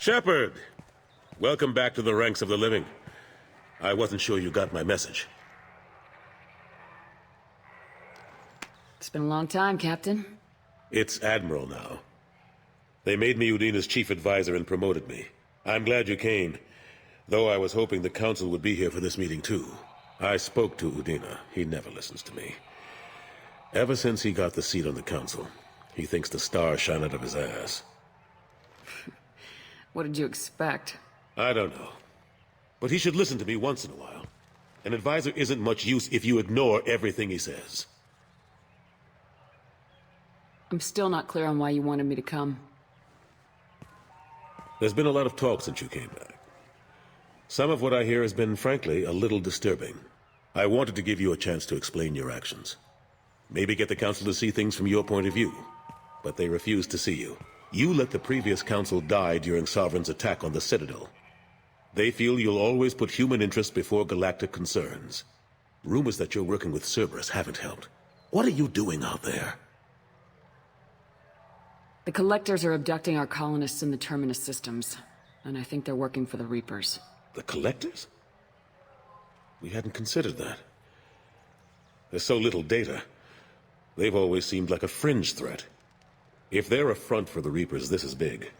Shepard! Welcome back to the ranks of the living. I wasn't sure you got my message. It's been a long time, Captain. It's Admiral now. They made me Udina's chief advisor and promoted me. I'm glad you came, though I was hoping the Council would be here for this meeting too. I spoke to Udina. He never listens to me. Ever since he got the seat on the Council, he thinks the stars shine out of his ass. What did you expect? I don't know. But he should listen to me once in a while. An advisor isn't much use if you ignore everything he says. I'm still not clear on why you wanted me to come. There's been a lot of talk since you came back. Some of what I hear has been, frankly, a little disturbing. I wanted to give you a chance to explain your actions. Maybe get the Council to see things from your point of view. But they refused to see you. You let the previous Council die during Sovereign's attack on the Citadel. They feel you'll always put human interests before galactic concerns. Rumors that you're working with Cerberus haven't helped. What are you doing out there? The Collectors are abducting our colonists in the Terminus systems, and I think they're working for the Reapers. The Collectors? We hadn't considered that. There's so little data. They've always seemed like a fringe threat. If they're a front for the Reapers, this is big.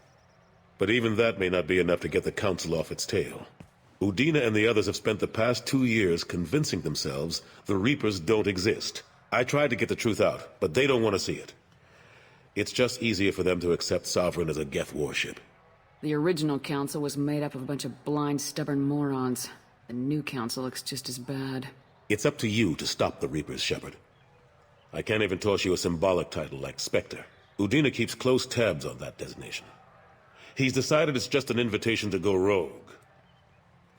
But even that may not be enough to get the Council off its tail. Udina and the others have spent the past 2 years convincing themselves the Reapers don't exist. I tried to get the truth out, but they don't want to see it. It's just easier for them to accept Sovereign as a Geth warship. The original Council was made up of a bunch of blind, stubborn morons. The new Council looks just as bad. It's up to you to stop the Reapers, Shepard. I can't even toss you a symbolic title like Spectre. Udina keeps close tabs on that designation. He's decided it's just an invitation to go rogue.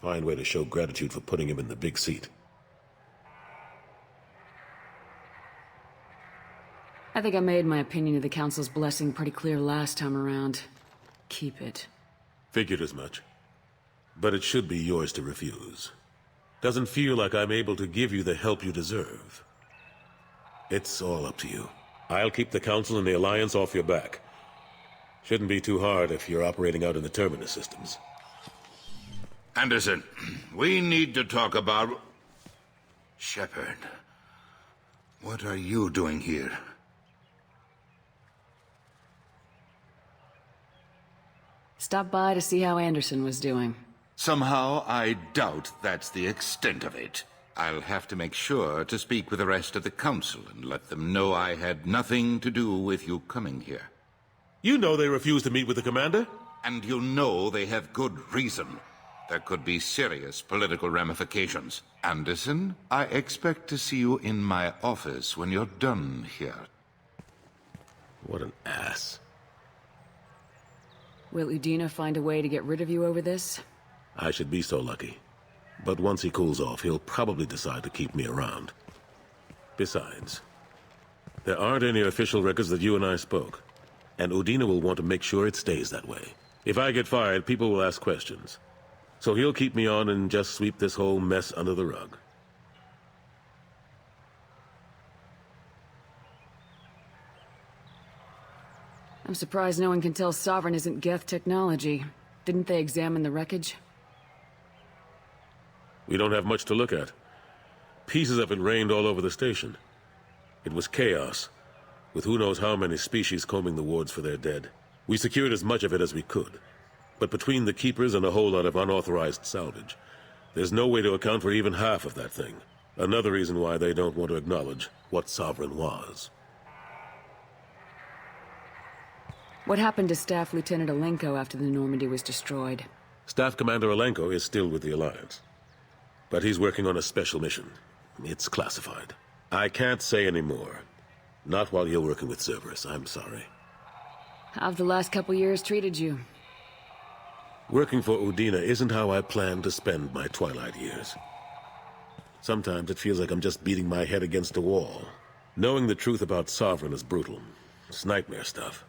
Fine way to show gratitude for putting him in the big seat. I think I made my opinion of the Council's blessing pretty clear last time around. Keep it. Figured as much. But it should be yours to refuse. Doesn't feel like I'm able to give you the help you deserve. It's all up to you. I'll keep the Council and the Alliance off your back. Shouldn't be too hard if you're operating out in the Terminus systems. Anderson, we need to talk about... Shepard. What are you doing here? Stopped by to see how Anderson was doing. Somehow, I doubt that's the extent of it. I'll have to make sure to speak with the rest of the Council and let them know I had nothing to do with you coming here. You know they refused to meet with the Commander? And you know they have good reason. There could be serious political ramifications. Anderson, I expect to see you in my office when you're done here. What an ass. Will Udina find a way to get rid of you over this? I should be so lucky. But once he cools off, he'll probably decide to keep me around. Besides, there aren't any official records that you and I spoke. And Udina will want to make sure it stays that way. If I get fired, people will ask questions. So he'll keep me on and just sweep this whole mess under the rug. I'm surprised no one can tell Sovereign isn't Geth technology. Didn't they examine the wreckage? We don't have much to look at. Pieces of it rained all over the station. It was chaos, with who knows how many species combing the wards for their dead. We secured as much of it as we could. But between the Keepers and a whole lot of unauthorized salvage, there's no way to account for even half of that thing. Another reason why they don't want to acknowledge what Sovereign was. What happened to Staff Lieutenant Alenko after the Normandy was destroyed? Staff Commander Alenko is still with the Alliance. But he's working on a special mission. It's classified. I can't say any more. Not while you're working with Cerberus, I'm sorry. How have the last couple years treated you? Working for Udina isn't how I plan to spend my twilight years. Sometimes it feels like I'm just beating my head against a wall. Knowing the truth about Sovereign is brutal. It's nightmare stuff.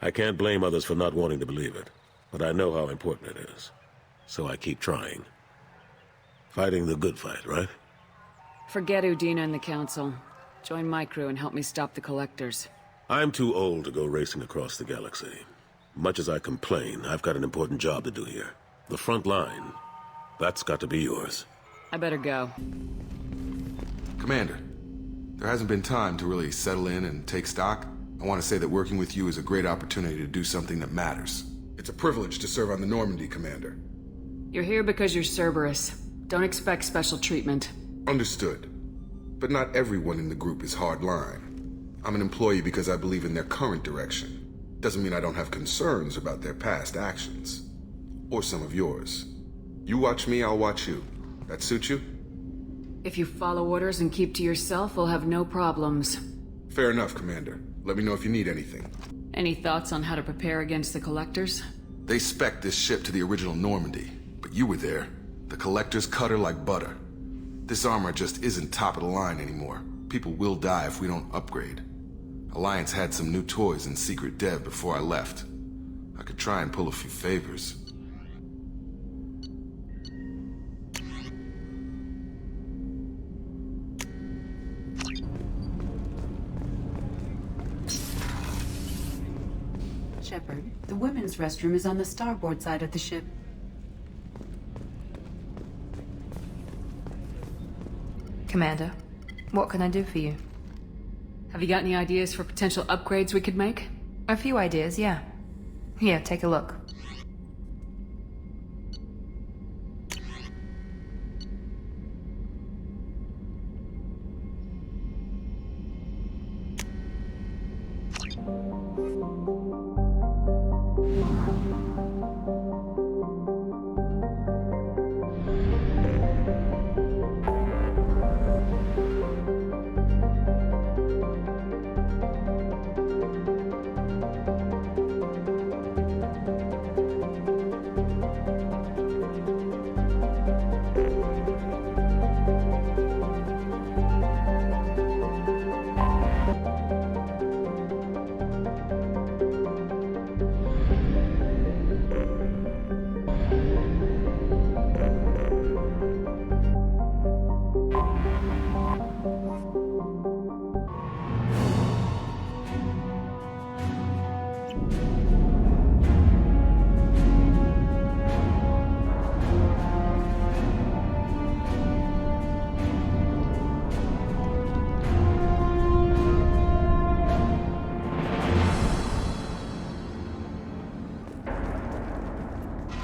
I can't blame others for not wanting to believe it, but I know how important it is. So I keep trying. Fighting the good fight, right? Forget Udina and the Council. Join my crew and help me stop the Collectors. I'm too old to go racing across the galaxy. Much as I complain, I've got an important job to do here. The front line, that's got to be yours. I better go. Commander, there hasn't been time to really settle in and take stock. I want to say that working with you is a great opportunity to do something that matters. It's a privilege to serve on the Normandy, Commander. You're here because you're Cerberus. Don't expect special treatment. Understood. But not everyone in the group is hardline. I'm an employee because I believe in their current direction. Doesn't mean I don't have concerns about their past actions. Or some of yours. You watch me, I'll watch you. That suit you? If you follow orders and keep to yourself, we'll have no problems. Fair enough, Commander. Let me know if you need anything. Any thoughts on how to prepare against the Collectors? They spec'd this ship to the original Normandy, but you were there. The Collectors cut her like butter. This armor just isn't top of the line anymore. People will die if we don't upgrade. Alliance had some new toys in secret dev before I left. I could try and pull a few favors. Shepard, the women's restroom is on the starboard side of the ship. Commander, what can I do for you? Have you got any ideas for potential upgrades we could make? A few ideas, yeah. Here, take a look.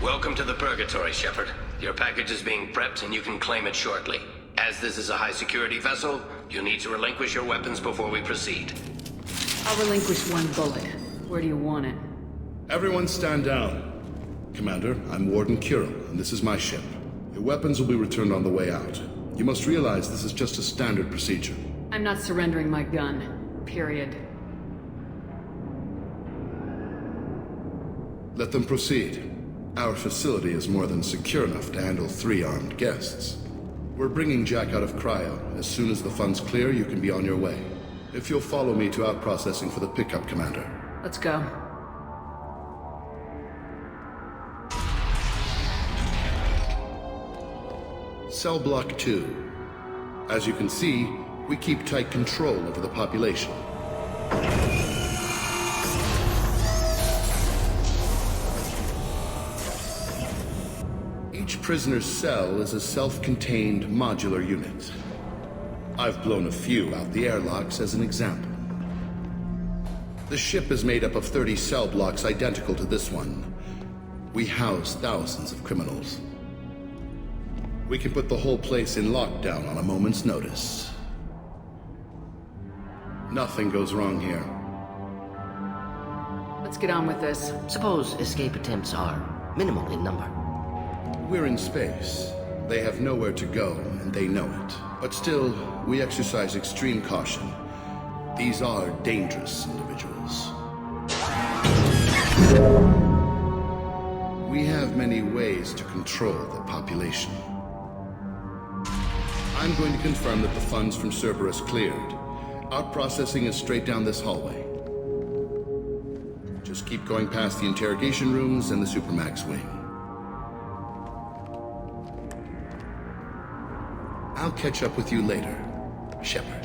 Welcome to the Purgatory, Shepard. Your package is being prepped and you can claim it shortly. As this is a high-security vessel, you'll need to relinquish your weapons before we proceed. I'll relinquish one bullet. Where do you want it? Everyone stand down. Commander, I'm Warden Kuril, and this is my ship. Your weapons will be returned on the way out. You must realize this is just a standard procedure. I'm not surrendering my gun. Period. Let them proceed. Our facility is more than secure enough to handle 3 armed guests. We're bringing Jack out of cryo. As soon as the funds clear, you can be on your way. If you'll follow me to out-processing for the pickup, Commander. Let's go. Cell Block 2. As you can see, we keep tight control over the population. Each prisoner's cell is a self-contained modular unit. I've blown a few out the airlocks as an example. The ship is made up of 30 cell blocks identical to this one. We house thousands of criminals. We can put the whole place in lockdown on a moment's notice. Nothing goes wrong here. Let's get on with this. Suppose escape attempts are minimal in number. We're in space. They have nowhere to go, and they know it. But still, we exercise extreme caution. These are dangerous individuals. We have many ways to control the population. I'm going to confirm that the funds from Cerberus cleared. Our processing is straight down this hallway. Just keep going past the interrogation rooms and the Supermax wing. I'll catch up with you later, Shepard.